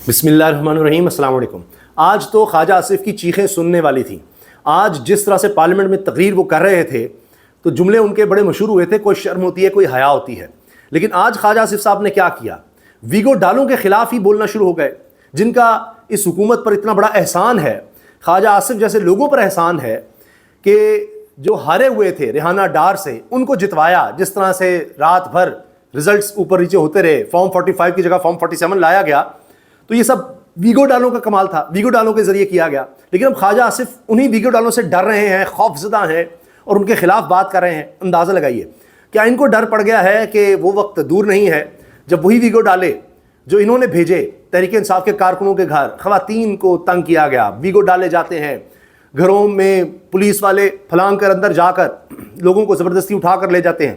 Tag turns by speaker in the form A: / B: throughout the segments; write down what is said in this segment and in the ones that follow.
A: بسم اللہ الرحمن الرحیم، السلام علیکم۔ آج تو خواجہ آصف کی چیخیں سننے والی تھیں۔ آج جس طرح سے پارلیمنٹ میں تقریر وہ کر رہے تھے تو جملے ان کے بڑے مشہور ہوئے تھے، کوئی شرم ہوتی ہے، کوئی حیا ہوتی ہے۔ لیکن آج خواجہ آصف صاحب نے کیا کیا؟ ویگو ڈالوں کے خلاف ہی بولنا شروع ہو گئے، جن کا اس حکومت پر اتنا بڑا احسان ہے۔ خواجہ آصف جیسے لوگوں پر احسان ہے کہ جو ہارے ہوئے تھے ریحانہ ڈار سے، ان کو جتوایا۔ جس طرح سے رات بھر رزلٹس اوپر نیچے ہوتے رہے، فارم 45 کی جگہ فارم 47 لایا گیا، تو یہ سب ویگو ڈالوں کا کمال تھا، ویگو ڈالوں کے ذریعے کیا گیا۔ لیکن اب خواجہ آصف انہی ویگو ڈالوں سے ڈر رہے ہیں، خوف زدہ ہیں اور ان کے خلاف بات کر رہے ہیں۔ اندازہ لگائیے، کیا ان کو ڈر پڑ گیا ہے کہ وہ وقت دور نہیں ہے جب وہی ویگو ڈالے جو انہوں نے بھیجے تحریک انصاف کے کارکنوں کے گھر، خواتین کو تنگ کیا گیا، ویگو ڈالے جاتے ہیں گھروں میں، پولیس والے پھلانگ کر اندر جا کر لوگوں کو زبردستی اٹھا کر لے جاتے ہیں،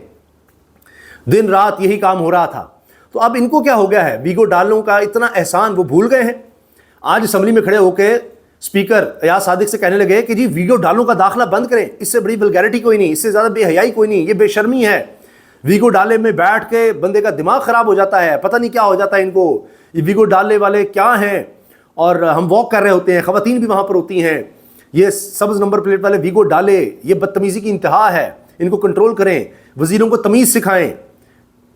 A: دن رات یہی کام ہو رہا تھا۔ تو اب ان کو کیا ہو گیا ہے؟ ویگو ڈالوں کا اتنا احسان وہ بھول گئے ہیں۔ آج اسمبلی میں کھڑے ہو کے اسپیکر ایاز صادق سے کہنے لگے کہ جی ویگو ڈالوں کا داخلہ بند کریں، اس سے بڑی ولگیرٹی کوئی نہیں، اس سے زیادہ بے حیائی کوئی نہیں، یہ بے شرمی ہے۔ ویگو ڈالے میں بیٹھ کے بندے کا دماغ خراب ہو جاتا ہے، پتہ نہیں کیا ہو جاتا ہے ان کو، یہ ویگو ڈالے والے کیا ہیں۔ اور ہم واک کر رہے ہوتے ہیں، خواتین بھی وہاں پر ہوتی ہیں، یہ سبز نمبر پلیٹ والے ویگو ڈالے، یہ بدتمیزی کی انتہا ہے، ان کو کنٹرول کریں، وزیروں کو تمیز سکھائیں۔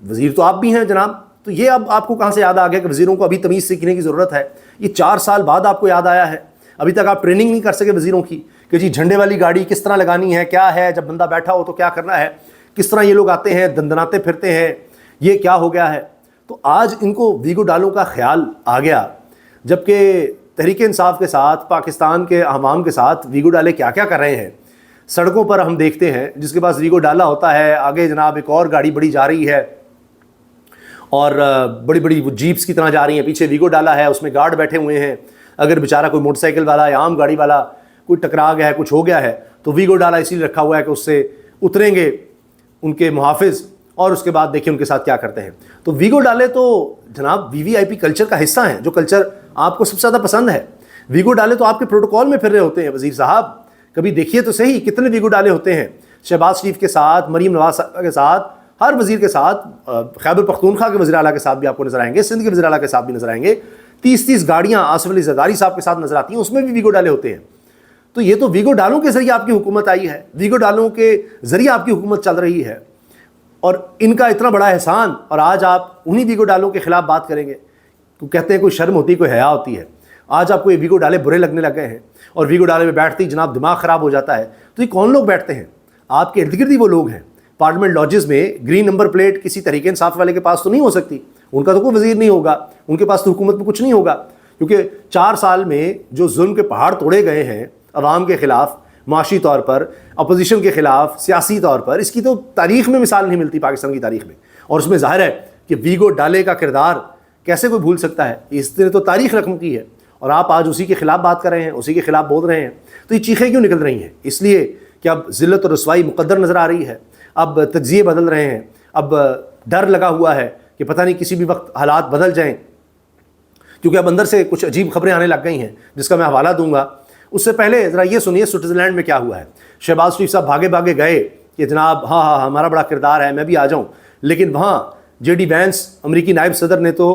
A: وزیر تو آپ بھی ہیں جناب، تو یہ اب آپ کو کہاں سے یاد آ گیا کہ وزیروں کو ابھی تمیز سیکھنے کی ضرورت ہے؟ یہ 4 سال بعد آپ کو یاد آیا ہے؟ ابھی تک آپ ٹریننگ نہیں کر سکے وزیروں کی کہ جی جھنڈے والی گاڑی کس طرح لگانی ہے، کیا ہے، جب بندہ بیٹھا ہو تو کیا کرنا ہے، کس طرح یہ لوگ آتے ہیں دندناتے پھرتے ہیں، یہ کیا ہو گیا ہے؟ تو آج ان کو ویگو ڈالوں کا خیال آ گیا، جبکہ تحریک انصاف کے ساتھ، پاکستان کے عوام کے ساتھ ویگو ڈالے کیا کیا کر رہے ہیں۔ سڑکوں پر ہم دیکھتے ہیں جس کے پاس ویگو ڈالا ہوتا ہے، آگے جناب ایک اور گاڑی بڑی جا رہی ہے اور بڑی بڑی وہ جیپس کی طرح جا رہی ہیں، پیچھے ویگو ڈالا ہے، اس میں گارڈ بیٹھے ہوئے ہیں۔ اگر بیچارہ کوئی موٹر سائیکل والا یا عام گاڑی والا کوئی ٹکرا گیا ہے، کچھ ہو گیا ہے، تو ویگو ڈالا اسی لیے رکھا ہوا ہے کہ اس سے اتریں گے ان کے محافظ، اور اس کے بعد دیکھیں ان کے ساتھ کیا کرتے ہیں۔ تو ویگو ڈالے تو جناب وی وی آئی پی کلچر کا حصہ ہیں، جو کلچر آپ کو سب سے زیادہ پسند ہے۔ ویگو ڈالے تو آپ کے پروٹوکول میں پھر رہے ہوتے ہیں۔ وزیر صاحب کبھی دیکھیے تو صحیح کتنے ویگو ڈالے ہوتے ہیں، شہباز شریف کے ساتھ، مریم نواز صاحبہ کے ساتھ، ہر وزیر کے ساتھ، خیبر پختونخوا کے وزیر اعلیٰ کے ساتھ بھی آپ کو نظر آئیں گے، سندھ کے وزیر اعلیٰ کے ساتھ بھی نظر آئیں گے، 30 گاڑیاں آصف علی زرداری صاحب کے ساتھ نظر آتی ہیں، اس میں بھی ویگو ڈالے ہوتے ہیں۔ تو یہ تو ویگو ڈالوں کے ذریعے آپ کی حکومت آئی ہے، ویگو ڈالوں کے ذریعے آپ کی حکومت چل رہی ہے، اور ان کا اتنا بڑا احسان، اور آج آپ انہی ویگو ڈالوں کے خلاف بات کریں گے تو کہتے ہیں کوئی شرم ہوتی ہے، کوئی حیا ہوتی ہے۔ آج آپ کو یہ ویگو ڈالے برے لگنے لگ گئے ہیں، اور ویگو ڈالے میں بیٹھتے ہی جناب دماغ خراب ہو جاتا ہے۔ تو یہ کون لوگ بیٹھتے ہیں؟ آپ کے ارد گرد ہی وہ لوگ ہیں۔ پارلیمنٹ لاجز میں گرین نمبر پلیٹ کسی تحریک انصاف والے کے پاس تو نہیں ہو سکتی، ان کا تو کوئی وزیر نہیں ہوگا، ان کے پاس تو حکومت میں کچھ نہیں ہوگا، کیونکہ 4 سال میں جو ظلم کے پہاڑ توڑے گئے ہیں عوام کے خلاف، معاشی طور پر، اپوزیشن کے خلاف، سیاسی طور پر، اس کی تو تاریخ میں مثال نہیں ملتی پاکستان کی تاریخ میں۔ اور اس میں ظاہر ہے کہ ویگو ڈالے کا کردار کیسے کوئی بھول سکتا ہے؟ اس نے تو تاریخ رقم کی ہے، اور آپ آج اسی کے خلاف بات کر رہے ہیں، اسی کے خلاف بول رہے ہیں۔ تو یہ چیخیں کیوں نکل رہی ہیں؟ اس لیے کہ اب ذلت اور رسوائی مقدر نظر آ رہی ہے، اب تجزیے بدل رہے ہیں، اب ڈر لگا ہوا ہے کہ پتہ نہیں کسی بھی وقت حالات بدل جائیں، کیونکہ اب اندر سے کچھ عجیب خبریں آنے لگ گئی ہیں جس کا میں حوالہ دوں گا۔ اس سے پہلے ذرا یہ سنیے سوئٹزرلینڈ میں کیا ہوا ہے۔ شہباز شریف صاحب بھاگے بھاگے گئے کہ جناب ہاں ہمارا بڑا کردار ہے، میں بھی آ جاؤں، لیکن وہاں جے ڈی وینس امریکی نائب صدر نے تو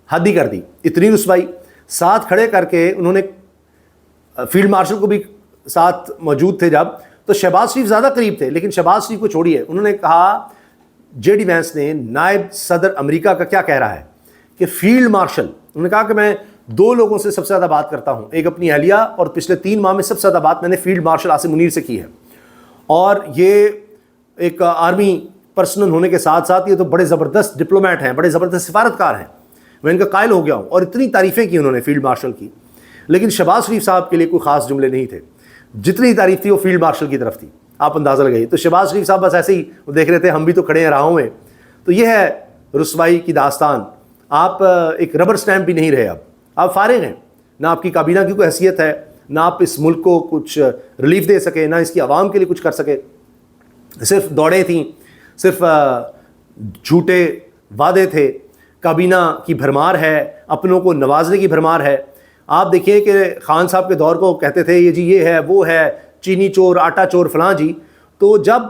A: حد ہی کر دی، اتنی رسوائی، ساتھ کھڑے کر کے انہوں نے فیلڈ مارشل کو بھی ساتھ موجود تھے جب، تو شہباز شریف زیادہ قریب تھے، لیکن شہباز شریف کو چھوڑیے، انہوں نے کہا جے ڈی وینس نے نائب صدر امریکہ کا کیا کہہ رہا ہے کہ فیلڈ مارشل، انہوں نے کہا کہ میں 2 لوگوں سے سب سے زیادہ بات کرتا ہوں، ایک اپنی اہلیہ، اور پچھلے 3 ماہ میں سب سے زیادہ بات میں نے فیلڈ مارشل عاصم منیر سے کی ہے، اور یہ ایک آرمی پرسنل ہونے کے ساتھ ساتھ یہ تو بڑے زبردست ڈپلومیٹ ہیں، بڑے زبردست سفارتکار ہیں، میں ان کا قائل ہو گیا ہوں۔ اور اتنی تعریفیں کی انہوں نے فیلڈ مارشل کی، لیکن شہباز شریف صاحب کے لیے کوئی خاص جملے نہیں تھے، جتنی تعریف تھی وہ فیلڈ مارشل کی طرف تھی، آپ اندازہ لگائیے۔ تو شہباز شریف صاحب بس ایسے ہی وہ دیکھ رہے تھے، ہم بھی تو کھڑے ہیں راہوں میں۔ تو یہ ہے رسوائی کی داستان۔ آپ ایک ربر سٹیمپ بھی نہیں رہے، اب آپ فارغ ہیں، نہ آپ کی کابینہ کی کوئی حیثیت ہے، نہ آپ اس ملک کو کچھ ریلیف دے سکے، نہ اس کی عوام کے لیے کچھ کر سکے، صرف دوڑیں تھیں، صرف جھوٹے وعدے تھے، کابینہ کی بھرمار ہے، اپنوں کو نوازنے کی بھرمار ہے۔ آپ دیکھیے کہ خان صاحب کے دور کو کہتے تھے یہ جی یہ ہے وہ ہے، چینی چور، آٹا چور، فلاں جی۔ تو جب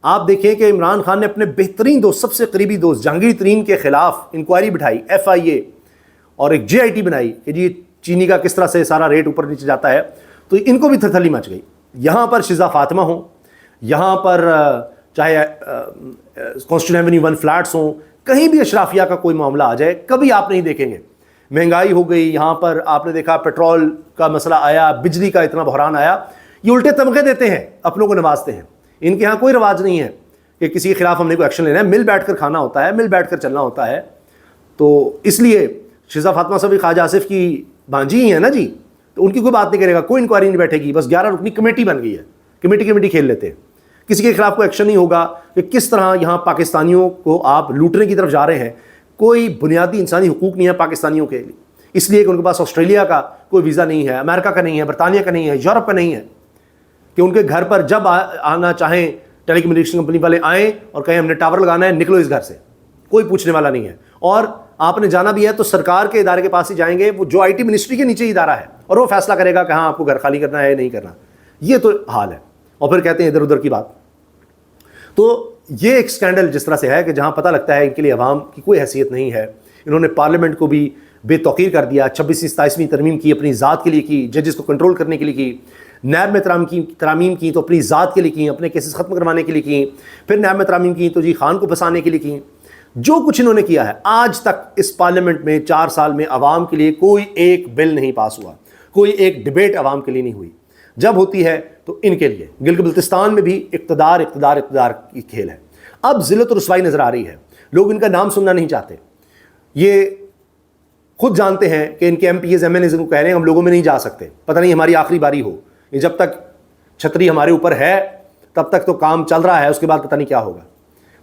A: آپ دیکھیں کہ عمران خان نے اپنے بہترین دوست، سب سے قریبی دوست جہانگیر ترین کے خلاف انکوائری بٹھائی، FIA، اور ایک JIT بنائی کہ جی چینی کا کس طرح سے سارا ریٹ اوپر نیچے جاتا ہے، تو ان کو بھی تھرتھلی مچ گئی. یہاں پر شزا فاطمہ ہوں، یہاں پر چاہے کانسٹیٹیوشن ایونیو 1 فلیٹس ہوں، کہیں بھی اشرافیہ کا کوئی معاملہ آ جائے کبھی آپ نہیں دیکھیں گے. مہنگائی ہو گئی، یہاں پر آپ نے دیکھا پیٹرول کا مسئلہ آیا، بجلی کا اتنا بحران آیا، یہ الٹے تمغے دیتے ہیں، اپنوں کو نوازتے ہیں. ان کے ہاں کوئی رواج نہیں ہے کہ کسی کے خلاف ہم نے کوئی ایکشن لینا ہے، مل بیٹھ کر کھانا ہوتا ہے، مل بیٹھ کر چلنا ہوتا ہے. تو اس لیے شزا فاطمہ صاحب خواجہ آصف کی بھانجی ہی ہیں نا جی، تو ان کی کوئی بات نہیں کرے گا، کوئی انکوائری نہیں بیٹھے گی، بس 11 رکنی کمیٹی بن گئی ہے، کمیٹی کھیل لیتے ہیں. کسی کے خلاف کوئی ایکشن نہیں ہوگا کہ کس طرح یہاں پاکستانیوں کو آپ لوٹنے کی طرف جا رہے ہیں. کوئی بنیادی انسانی حقوق نہیں ہے پاکستانیوں کے لیے، اس لیے کہ ان کے پاس آسٹریلیا کا کوئی ویزا نہیں ہے، امریکہ کا نہیں ہے، برطانیہ کا نہیں ہے، یورپ کا نہیں ہے، کہ ان کے گھر پر جب آنا چاہیں ٹیلی کمیونیکیشن کمپنی والے آئیں اور کہیں ہم نے ٹاور لگانا ہے، نکلو اس گھر سے، کوئی پوچھنے والا نہیں ہے. اور آپ نے جانا بھی ہے تو سرکار کے ادارے کے پاس ہی جائیں گے، وہ جو IT منسٹری کے نیچے ہی ادارہ ہے، اور وہ فیصلہ کرے گا کہ ہاں آپ کو گھر خالی کرنا ہے یا نہیں کرنا. یہ تو حال ہے. اور پھر کہتے ہیں ادھر ادھر کی بات. تو یہ ایک سکینڈل جس طرح سے ہے کہ جہاں پتہ لگتا ہے ان کے لیے عوام کی کوئی حیثیت نہیں ہے. انہوں نے پارلیمنٹ کو بھی بے توقیر کر دیا، 26ویں 27ویں ترمیم کی اپنی ذات کے لیے کی، ججز کو کنٹرول کرنے کے لیے کی، نیب میں ترامیم کی تو اپنی ذات کے لیے کی، اپنے کیسز ختم کروانے کے لیے کی، پھر نیب میں ترامیم کی تو جی خان کو پھنسانے کے لیے کی. جو کچھ انہوں نے کیا ہے آج تک اس پارلیمنٹ میں 4 سال میں عوام کے لیے کوئی ایک بل نہیں پاس ہوا، کوئی ایک ڈبیٹ عوام کے لیے نہیں ہوئی. جب ہوتی ہے تو ان کے لیے گلگت بلتستان میں بھی اقتدار کی کھیل ہے. اب ذلت و رسوائی نظر آ رہی ہے، لوگ ان کا نام سننا نہیں چاہتے. یہ خود جانتے ہیں کہ ان کے MPs MLAs کو کہہ رہے ہیں ہم لوگوں میں نہیں جا سکتے، پتہ نہیں ہماری آخری باری ہو، یہ جب تک چھتری ہمارے اوپر ہے تب تک تو کام چل رہا ہے، اس کے بعد پتہ نہیں کیا ہوگا.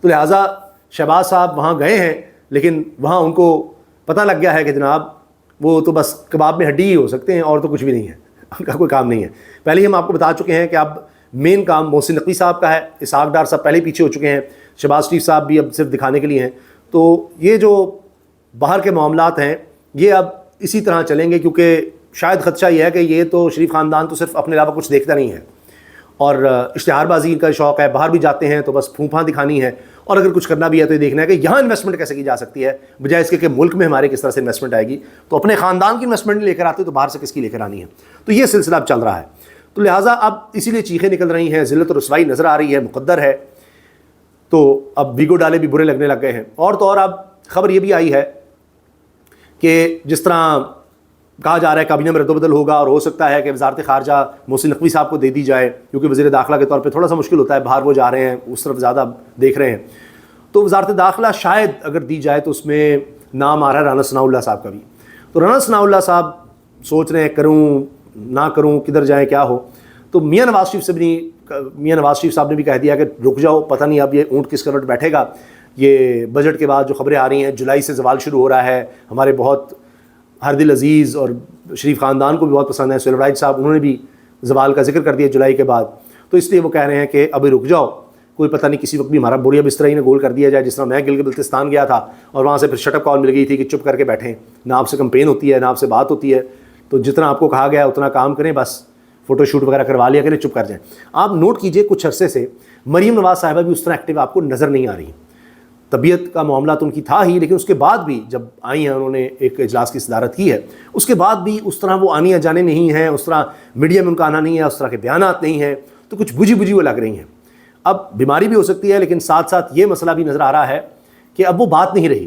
A: تو لہٰذا شہباز صاحب وہاں گئے ہیں، لیکن وہاں ان کو پتہ لگ گیا ہے کہ جناب وہ تو بس کباب میں ہڈی ہی ہو سکتے ہیں اور تو کچھ بھی نہیں ہے، ان کا کوئی کام نہیں ہے. پہلے ہی ہم آپ کو بتا چکے ہیں کہ اب مین کام محسن نقوی صاحب کا ہے، اسحاق ڈار صاحب پہلے پیچھے ہو چکے ہیں، شہباز شریف صاحب بھی اب صرف دکھانے کے لیے ہیں. تو یہ جو باہر کے معاملات ہیں یہ اب اسی طرح چلیں گے، کیونکہ شاید خدشہ یہ ہے کہ یہ تو شریف خاندان تو صرف اپنے علاوہ کچھ دیکھتا نہیں ہے، اور اشتہار بازی کا شوق ہے، باہر بھی جاتے ہیں تو بس پھونپھاں دکھانی ہے، اور اگر کچھ کرنا بھی ہے تو یہ دیکھنا ہے کہ یہاں انویسٹمنٹ کیسے کی جا سکتی ہے، بجائے اس کے کہ ملک میں ہمارے کس طرح سے انویسٹمنٹ آئے گی. تو اپنے خاندان کی انویسٹمنٹ لے کر آتے تو باہر سے کس کی لے کر آنی ہے. تو یہ سلسلہ اب چل رہا ہے. تو لہٰذا اب اسی لیے چیخیں نکل رہی ہیں، ذلت و رسوائی نظر آ رہی ہے، مقدر ہے. تو اب ویگو ڈالے بھی برے لگنے لگ گئے ہیں. اور تو اور اب خبر یہ بھی آئی ہے کہ جس طرح کہا جا رہا ہے کابینہ میں رد و بدل ہوگا، اور ہو سکتا ہے کہ وزارت خارجہ محسن نقوی صاحب کو دے دی جائے، کیونکہ وزیر داخلہ کے طور پہ تھوڑا سا مشکل ہوتا ہے، باہر وہ جا رہے ہیں اس طرف زیادہ دیکھ رہے ہیں. تو وزارت داخلہ شاید اگر دی جائے تو اس میں نام آ رہا ہے رانا ثناء اللہ صاحب کا بھی. تو رانا ثناء اللہ صاحب سوچ رہے ہیں کروں نہ کروں، کدھر جائیں کیا ہو. تو میاں نواز شریف صاحب نے بھی کہہ دیا کہ رک جاؤ، پتہ نہیں اب یہ اونٹ کس کروٹ بیٹھے گا. یہ بجٹ کے بعد جو خبریں آ رہی ہیں جولائی سے زوال شروع ہو رہا ہے، ہمارے بہت ہر دل عزیز اور شریف خاندان کو بھی بہت پسند ہے سہیل وائد صاحب، انہوں نے بھی زوال کا ذکر کر دیا جولائی کے بعد. تو اس لیے وہ کہہ رہے ہیں کہ ابھی رک جاؤ، کوئی پتہ نہیں کسی وقت بھی ہمارا بوریا بستر ہی نے گول کر دیا جائے. جس طرح میں گلگت بلتستان گیا تھا اور وہاں سے پھر شٹ اپ کال مل گئی تھی کہ چپ کر کے بیٹھیں، نہ آپ سے کمپین ہوتی ہے نہ آپ سے بات ہوتی ہے، تو جتنا آپ کو کہا گیا اتنا کام کریں، بس فوٹو شوٹ وغیرہ کروا لیا کریں، چپ کر جائیں. آپ نوٹ کیجئے کچھ عرصے سے مریم نواز صاحبہ بھی اس طرح ایکٹیو آپ کو نظر نہیں آ رہی. طبیعت کا معاملہ تو ان کی تھا ہی، لیکن اس کے بعد بھی جب آئی ہیں انہوں نے ایک اجلاس کی صدارت کی ہے، اس کے بعد بھی اس طرح وہ آنی جانے نہیں ہیں، اس طرح میڈیا میں ان کا آنا نہیں ہے، اس طرح کے بیانات نہیں ہیں، تو کچھ بجھی وہ لگ رہی ہیں. اب بیماری بھی ہو سکتی ہے، لیکن ساتھ ساتھ یہ مسئلہ بھی نظر آ رہا ہے کہ اب وہ بات نہیں رہی،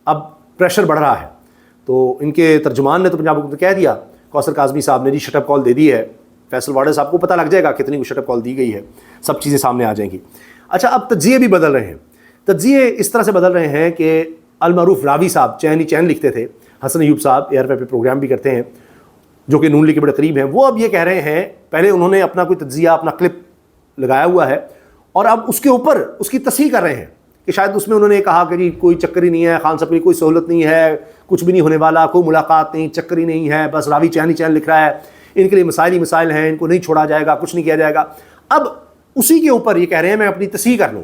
A: اب پریشر بڑھ رہا ہے. تو ان کے ترجمان نے تو پنجاب حکومت کہہ دیا، کوثر کاظمی صاحب نے جی شٹ اپ کال دے دی ہے. فیصل واڈر صاحب کو پتہ لگ جائے گا کتنی کو شٹ اپ کال دی گئی ہے، سب چیزیں سامنے آ جائیں گی. اچھا اب تجزیے بھی بدل رہے ہیں. تجزیے اس طرح سے بدل رہے ہیں کہ المعروف راوی صاحب چین لکھتے تھے، حسن ایوب صاحب ایئر پہ پروگرام بھی کرتے ہیں جو کہ نون لیگ کے بڑے قریب ہیں، وہ اب یہ کہہ رہے ہیں، پہلے انہوں نے اپنا کوئی تجزیہ اپنا کلپ لگایا ہوا ہے اور اب اس کے اوپر اس کی تصحیح کر رہے ہیں کہ شاید اس میں انہوں نے کہا کہ جی کوئی چکر ہی نہیں ہے، خان صاحب کی کوئی سہولت نہیں ہے، کچھ بھی نہیں ہونے والا، کوئی ملاقات نہیں، چکر ہی نہیں ہے، بس راوی چین لکھ رہا ہے، ان کے لیے مسائل ہی مسائل ہیں، ان کو نہیں چھوڑا جائے گا، کچھ نہیں کیا جائے گا. اب اسی کے اوپر یہ کہہ رہے ہیں میں اپنی تصحیح کر لوں.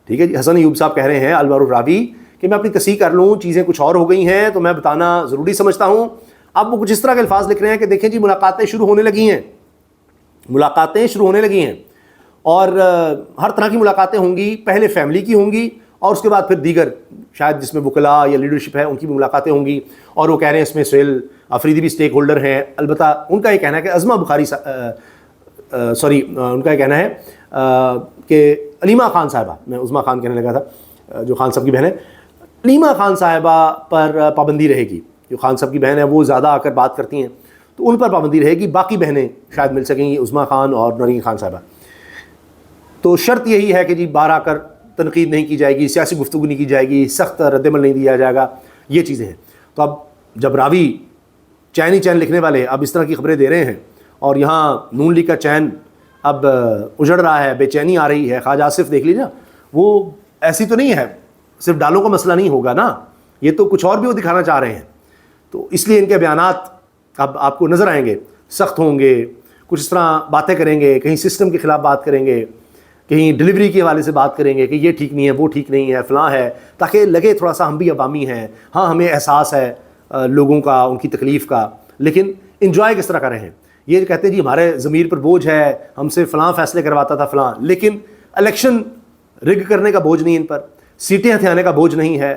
A: ٹھیک ہے جی، حسن ایوب صاحب کہہ رہے ہیں المعروف راوی کہ میں اپنی تصحیح کر لوں، چیزیں کچھ اور ہو گئی ہیں تو میں بتانا ضروری سمجھتا ہوں. اب وہ کچھ اس طرح کے الفاظ لکھ رہے ہیں کہ دیکھیں جی ملاقاتیں شروع ہونے لگی ہیں اور ہر طرح کی ملاقاتیں ہوں گی. پہلے فیملی کی ہوں گی اور اس کے بعد پھر دیگر شاید جس میں وکلاء یا لیڈرشپ ہے ان کی بھی ملاقاتیں ہوں گی، اور وہ کہہ رہے ہیں اس میں سہیل آفریدی بھی اسٹیک ہولڈر ہیں۔ البتہ ان کا یہ کہنا ہے کہ عظمہ بخاری ان کا یہ کہنا ہے کہ علیمہ خان صاحبہ، میں عظمہ خان کہنے لگا تھا جو خان صاحب کی بہن ہے، علیمہ خان صاحبہ پر پابندی رہے گی۔ جو خان صاحب کی بہن ہے وہ زیادہ آ کر بات کرتی ہیں تو ان پر پابندی رہے گی، باقی بہنیں شاید مل سکیں گی، عظمہ خان اور نورین خان صاحبہ۔ تو شرط یہی ہے کہ جی باہر آ کر تنقید نہیں کی جائے گی، سیاسی گفتگو نہیں کی جائے گی، سخت رد عمل نہیں دیا جائے گا، یہ چیزیں ہیں۔ تو اب جب راوی چین ہی چین لکھنے والے اب اس طرح کی خبریں دے رہے ہیں، اور یہاں نون لیگ کا چین اب اجڑ رہا ہے، بے چینی آ رہی ہے، خواجہ آصف دیکھ لیجیے، وہ ایسی تو نہیں ہے، صرف ڈالوں کا مسئلہ نہیں ہوگا نا، یہ تو کچھ اور بھی وہ دکھانا چاہ رہے ہیں۔ تو اس لیے ان کے بیانات اب آپ کو نظر آئیں گے، سخت ہوں گے، کچھ اس طرح باتیں کریں گے، کہیں سسٹم کے خلاف بات کریں گے، کہیں ڈلیوری کے حوالے سے بات کریں گے کہ یہ ٹھیک نہیں ہے، وہ ٹھیک نہیں ہے، فلاں ہے، تاکہ لگے تھوڑا سا ہم بھی عوامی ہیں، ہاں ہمیں احساس ہے لوگوں کا، ان کی تکلیف کا، لیکن انجوائے کس طرح کر رہے ہیں۔ یہ کہتے ہیں جی ہمارے ضمیر پر بوجھ ہے، ہم سے فلاں فیصلے کرواتا تھا فلاں، لیکن الیکشن رگ کرنے کا بوجھ نہیں ان پر، سیٹیں ہتھیانے کا بوجھ نہیں ہے۔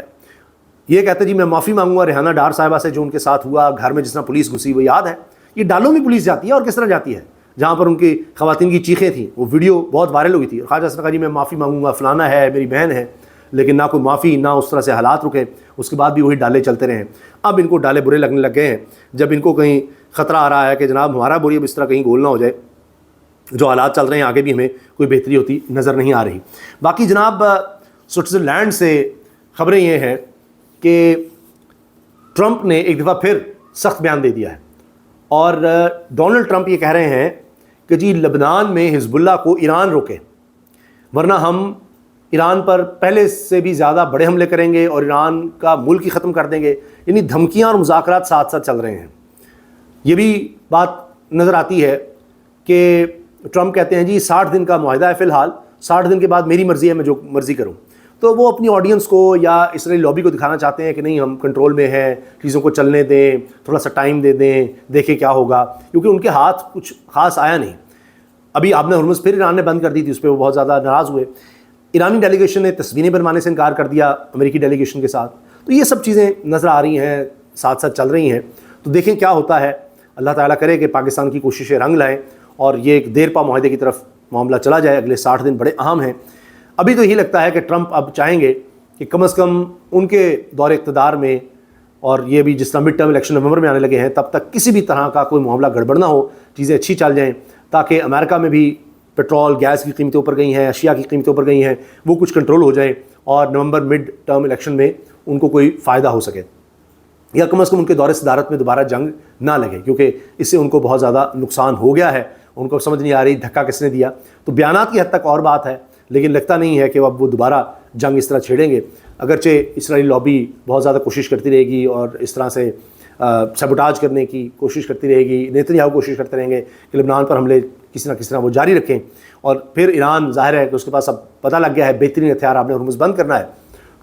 A: یہ کہتے ہیں جی میں معافی مانگوں گا ریحانہ ڈار صاحبہ سے جو ان کے ساتھ ہوا، گھر میں جس طرح پولیس گھسی، وہ یاد ہے، یہ ڈالوں میں پولیس جاتی ہے اور کس طرح جاتی ہے، جہاں پر ان کی خواتین کی چیخیں تھیں، وہ ویڈیو بہت وائرل ہوئی تھی، اور خواجہ نے کہا جی میں معافی مانگوں گا، فلانا ہے، میری بہن ہے، لیکن نہ کوئی معافی، نہ اس طرح سے حالات رکے، اس کے بعد بھی وہی ڈالے چلتے رہے۔ اب ان کو ڈالے برے لگنے لگ گئے ہیں، جب ان کو کہیں خطرہ آ رہا ہے کہ جناب ہمارا بوری اب اس طرح کہیں گول نہ ہو جائے، جو حالات چل رہے ہیں آگے بھی ہمیں کوئی بہتری ہوتی نظر نہیں آ رہی۔ باقی جناب سوئٹزرلینڈ سے خبریں یہ ہیں کہ ٹرمپ نے ایک دفعہ پھر سخت بیان دے دیا ہے، اور ڈونلڈ ٹرمپ یہ کہہ رہے ہیں کہ جی لبنان میں حزب اللہ کو ایران روکے، ورنہ ہم ایران پر پہلے سے بھی زیادہ بڑے حملے کریں گے اور ایران کا ملک ہی ختم کر دیں گے۔ یعنی دھمکیاں اور مذاکرات ساتھ ساتھ چل رہے ہیں۔ یہ بھی بات نظر آتی ہے کہ ٹرمپ کہتے ہیں جی 60 دن کا معاہدہ ہے فی الحال، 60 دن کے بعد میری مرضی ہے، میں جو مرضی کروں۔ تو وہ اپنی آڈینس کو یا اسرائیلی لابی کو دکھانا چاہتے ہیں کہ نہیں ہم کنٹرول میں ہیں، چیزوں کو چلنے دیں، تھوڑا سا ٹائم دے دیں، دیکھیں کیا ہوگا، کیونکہ ان کے ہاتھ کچھ خاص آیا نہیں۔ ابھی آپ نے ہرمز پھر ایران نے بند کر دی تھی، اس پہ وہ بہت زیادہ ناراض ہوئے۔ ایرانی ڈیلیگیشن نے تصویریں بنوانے سے انکار کر دیا امریکی ڈیلیگیشن کے ساتھ۔ تو یہ سب چیزیں نظر آ رہی ہیں، ساتھ ساتھ چل رہی ہیں، تو دیکھیں کیا ہوتا ہے۔ اللہ تعالیٰ کرے کہ پاکستان کی کوششیں رنگ لائیں اور یہ ایک دیر پا معاہدے کی طرف معاملہ چلا جائے۔ اگلے 60 دن بڑے اہم ہیں۔ ابھی تو یہی لگتا ہے کہ ٹرمپ اب چاہیں گے کہ کم از کم ان کے دور اقتدار میں، اور یہ بھی جس طرح مڈ ٹرم الیکشن نومبر میں آنے لگے ہیں، تب تک کسی بھی طرح کا کوئی معاملہ گڑبڑ نہ ہو، چیزیں اچھی چل جائیں، تاکہ امریکہ میں بھی پیٹرول گیس کی قیمتیں اوپر گئی ہیں، اشیاء کی قیمتیں اوپر گئی ہیں، وہ کچھ کنٹرول ہو جائیں اور نومبر مڈ ٹرم الیکشن میں ان کو کوئی فائدہ ہو سکے، یا کم از کم ان کے دور صدارت میں دوبارہ جنگ نہ لگے، کیونکہ اس سے ان کو بہت زیادہ نقصان ہو گیا ہے۔ ان کو سمجھ نہیں آ رہی دھکا کس نے دیا۔ تو بیانات کی حد تک اور بات ہے، لیکن لگتا نہیں ہے کہ اب وہ دوبارہ جنگ اس طرح چھیڑیں گے، اگرچہ اسرائیلی لابی بہت زیادہ کوشش کرتی رہے گی اور اس طرح سے سیبوٹاج کرنے کی کوشش کرتی رہے گی۔ نیتنیاہو کوشش کرتے رہیں گے کہ لبنان پر حملے کسی نہ کسی طرح وہ جاری رکھیں، اور پھر ایران ظاہر ہے کہ اس کے پاس اب پتہ لگ گیا ہے بہترین ہتھیار آپ نے ہرمز بند کرنا ہے،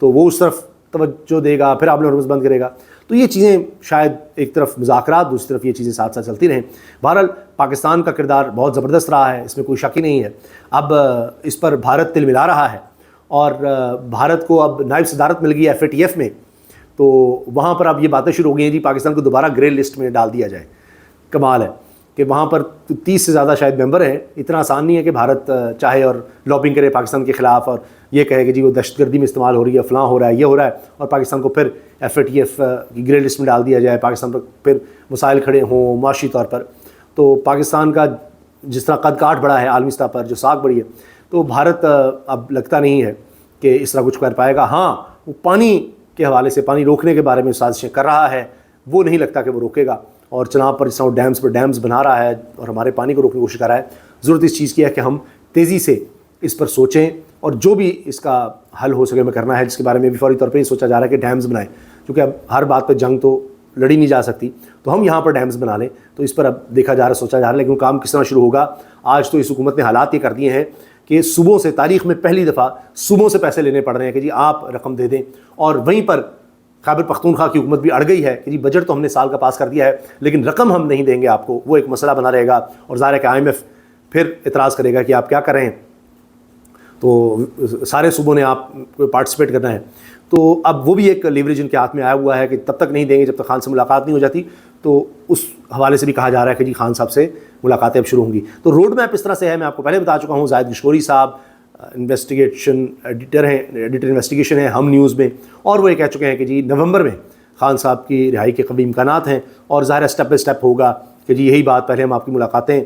A: تو وہ اس طرف توجہ دے گا، پھر آپ نے ہرمز بند کرے گا۔ تو یہ چیزیں شاید ایک طرف مذاکرات، دوسری طرف یہ چیزیں ساتھ ساتھ چلتی رہیں۔ بہرحال پاکستان کا کردار بہت زبردست رہا ہے، اس میں کوئی شک ہی نہیں ہے۔ اب اس پر بھارت تل ملا رہا ہے، اور بھارت کو اب نائب صدارت مل گئی ہے FATF میں، تو وہاں پر اب یہ باتیں شروع ہو گئی ہیں جی پاکستان کو دوبارہ گرے لسٹ میں ڈال دیا جائے۔ کمال ہے کہ وہاں پر 30 سے زیادہ شاید ممبر ہیں۔ اتنا آسان نہیں ہے کہ بھارت چاہے اور لابنگ کرے پاکستان کے خلاف اور یہ کہے کہ جی وہ دہشت گردی میں استعمال ہو رہی ہے، فلاں ہو رہا ہے، یہ ہو رہا ہے، اور پاکستان کو پھر FATF کی گرے لسٹ میں ڈال دیا جائے، پاکستان پر پھر مسائل کھڑے ہوں معاشی طور پر۔ تو پاکستان کا جس طرح قد کاٹ بڑا ہے عالمی سطح پر، جو ساکھ بڑی ہے، تو بھارت اب لگتا نہیں ہے کہ اس طرح کچھ کر پائے گا۔ ہاں وہ پانی کے حوالے سے، پانی روکنے کے بارے میں سازشیں کر رہا ہے، وہ نہیں لگتا کہ وہ روکے گا، اور چناب پر اس طرح ڈیمز پر ڈیمز بنا رہا ہے اور ہمارے پانی کو روکنے کی کوشش کر رہا ہے۔ ضرورت اس چیز کی ہے کہ ہم تیزی سے اس پر سوچیں، اور جو بھی اس کا حل ہو سکے میں کرنا ہے، جس کے بارے میں بھی فوری طور پہ یہ سوچا جا رہا ہے کہ ڈیمز بنائیں، کیونکہ اب ہر بات پہ جنگ تو لڑی نہیں جا سکتی، تو ہم یہاں پر ڈیمز بنا لیں۔ تو اس پر اب دیکھا جا رہا ہے، سوچا جا رہا ہے، لیکن کام کس طرح شروع ہوگا۔ آج تو اس حکومت نے حالات یہ کر دیے ہیں کہ صوبوں سے، تاریخ میں پہلی دفعہ صوبوں سے پیسے لینے پڑ رہے ہیں کہ جی آپ رقم دے دیں، اور وہیں پر خیبر پختونخوا کی حکومت بھی اڑ گئی ہے کہ جی بجٹ تو ہم نے سال کا پاس کر دیا ہے لیکن رقم ہم نہیں دیں گے آپ کو۔ وہ ایک مسئلہ بنا رہے گا، اور ظاہر ہے کہ IMF پھر اعتراض کرے گا کہ آپ کیا کر رہے ہیں۔ تو سارے صوبوں نے آپ کو پارٹیسپیٹ کرنا ہے. تو اب وہ بھی ایک لیوریج ان کے ہاتھ میں آیا ہوا ہے کہ تب تک نہیں دیں گے جب تک خان سے ملاقات نہیں ہو جاتی. تو اس حوالے سے بھی کہا جا رہا ہے کہ جی خان صاحب سے ملاقاتیں اب شروع ہوں گی. تو روڈ میپ اس طرح سے ہے, میں آپ کو پہلے بتا چکا ہوں. زاہد گشکوری صاحب انویسٹیگیشن ایڈیٹر ہیں, ایڈیٹر انویسٹیگیشن ہے ہم نیوز میں, اور وہ یہ کہہ چکے ہیں کہ جی نومبر میں خان صاحب کی رہائی کے قوی امکانات ہیں, اور ظاہر اسٹیپ بائی اسٹیپ ہوگا کہ جی یہی بات, پہلے ہم آپ کی ملاقاتیں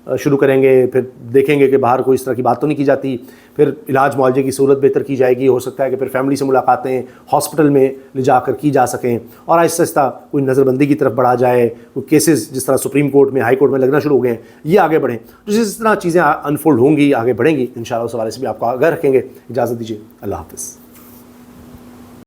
A: شروع کریں گے, پھر دیکھیں گے کہ باہر کوئی اس طرح کی بات تو نہیں کی جاتی, پھر علاج معالجے کی صورت بہتر کی جائے گی, ہو سکتا ہے کہ پھر فیملی سے ملاقاتیں ہاسپٹل میں لے جا کر کی جا سکیں, اور آہستہ آہستہ کوئی نظر بندی کی طرف بڑھا جائے, کوئی کیسز جس طرح سپریم کورٹ میں ہائی کورٹ میں لگنا شروع ہو گئے ہیں یہ آگے بڑھیں. تو جس طرح چیزیں انفولڈ ہوں گی آگے بڑھیں گی انشاءاللہ اس حوالے سے بھی آپ کو آگاہ رکھیں گے. اجازت دیجیے, اللہ حافظ.